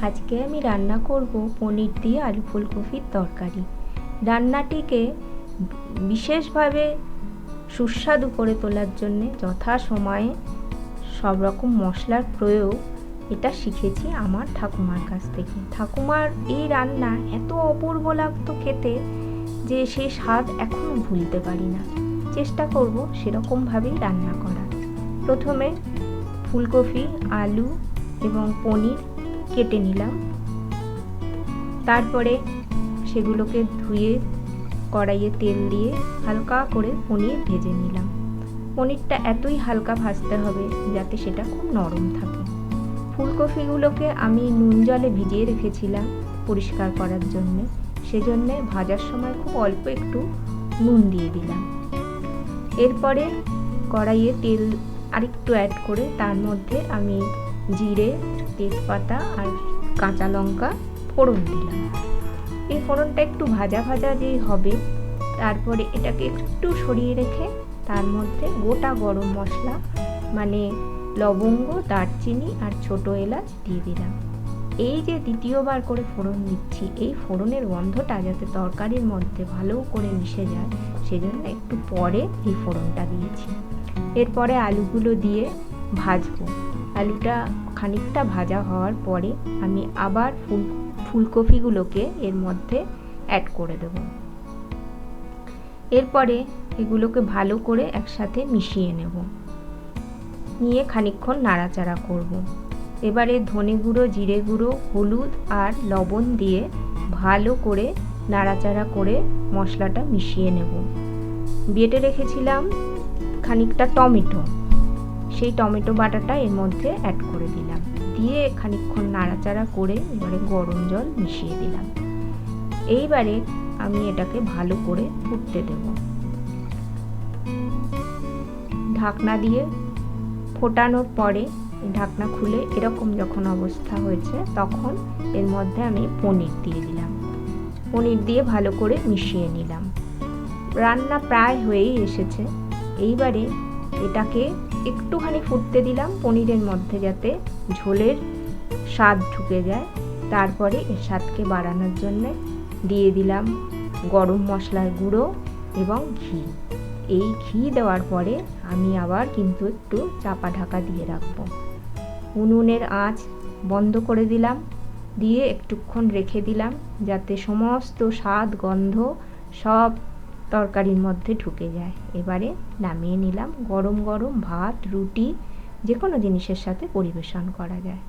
আজকে আমি রান্না করব পনির দিয়ে আলু ফুলকপির তরকারি। রান্নাটিকে বিশেষভাবে সুস্বাদু করে তোলার জন্য যথাসময়ে সব রকম মশলার প্রয়োগ এটা শিখেছি আমার ঠাকুমার কাছ থেকে। ঠাকুমার এই রান্না এত অপূর্ব লাগতো খেতে যে সেই স্বাদ এখনও ভুলতে পারি না। চেষ্টা করব সেরকমভাবেই রান্না করার। প্রথমে ফুলকপি, আলু এবং পনির কেটে নিলাম। তারপরে সেগুলোকে ধুয়ে কড়াইয়ে তেল দিয়ে হালকা করে পনির ভেজে নিলাম। পনিরটা এতই হালকা ভাজতে হবে যাতে সেটা খুব নরম থাকে। ফুলকপিগুলোকে আমি নুন জলে ভিজিয়ে রেখেছিলাম পরিষ্কার করার জন্যে, সেজন্যে ভাজার সময় খুব অল্প একটু নুন দিয়ে দিলাম। এরপরে কড়াইয়ে তেল আরেকটু অ্যাড করে তার মধ্যে আমি জিরে, তেজপাতা আর কাঁচা লঙ্কা ফোড়ন দিলাম। এই ফোড়নটা একটু ভাজা ভাজা যেই হবে, তারপরে এটাকে একটু সরিয়ে রেখে তার মধ্যে গোটা গরম মশলা মানে লবঙ্গ, দারচিনি আর ছোট এলাচ দিয়ে দিলাম। এই যে দ্বিতীয়বার করে ফোড়ন দিচ্ছি, এই ফোড়নের গন্ধটা যাতে তরকারির মধ্যে ভালো করে মিশে যায় সেজন্য একটু পরে এই ফোড়নটা দিয়েছি। এরপরে আলুগুলো দিয়ে ভাজবো। আলুটা খানিকটা ভাজা হওয়ার পরে আমি আবার ফুলকপিগুলোকে এর মধ্যে অ্যাড করে দেব। এরপরে এগুলোকে ভালো করে একসাথে মিশিয়ে নেব, নিয়ে খানিকক্ষণ নাড়াচাড়া করব। এবারে ধনে গুঁড়ো, জিরে গুঁড়ো, হলুদ আর লবণ দিয়ে ভালো করে নাড়াচাড়া করে মশলাটা মিশিয়ে নেব। বেটে রেখেছিলাম খানিকটা টমেটো, সেই টমেটো বাটাটা এর মধ্যে অ্যাড করে দিলাম, দিয়ে খানিকক্ষণ নাড়াচাড়া করে এবারে গরম জল মিশিয়ে দিলাম। এইবারে আমি এটাকে ভালো করে ফুটতে দেব। ঢাকনা দিয়ে ফোটানোর পরে ঢাকনা খুলে এরকম যখন অবস্থা হয়েছে তখন এর মধ্যে আমি পনির দিয়ে দিলাম। পনির দিয়ে ভালো করে মিশিয়ে নিলাম। রান্না প্রায় হয়েই এসেছে। এইবারে এটাকে একটুখানি ফুটতে দিলাম পনিরের মধ্যে যাতে ঝোলের স্বাদ ঢুকে যায়। তারপরে এর স্বাদকে বাড়ানোর জন্য দিয়ে দিলাম গরম মশলার গুঁড়ো এবং ঘি। এই ঘি দেওয়ার পরে আমি আবার কিন্তু একটু চাপা ঢাকা দিয়ে রাখবো। উনুনের আঁচ বন্ধ করে দিলাম, দিয়ে একটুক্ষণ রেখে দিলাম যাতে সমস্ত স্বাদ গন্ধ সব তরকারির মধ্যে ঢুকে যায়। এবারে নামিয়ে নিলাম। গরম গরম ভাত, রুটি যে কোনো জিনিসের সাথে পরিবেশন করা যায়।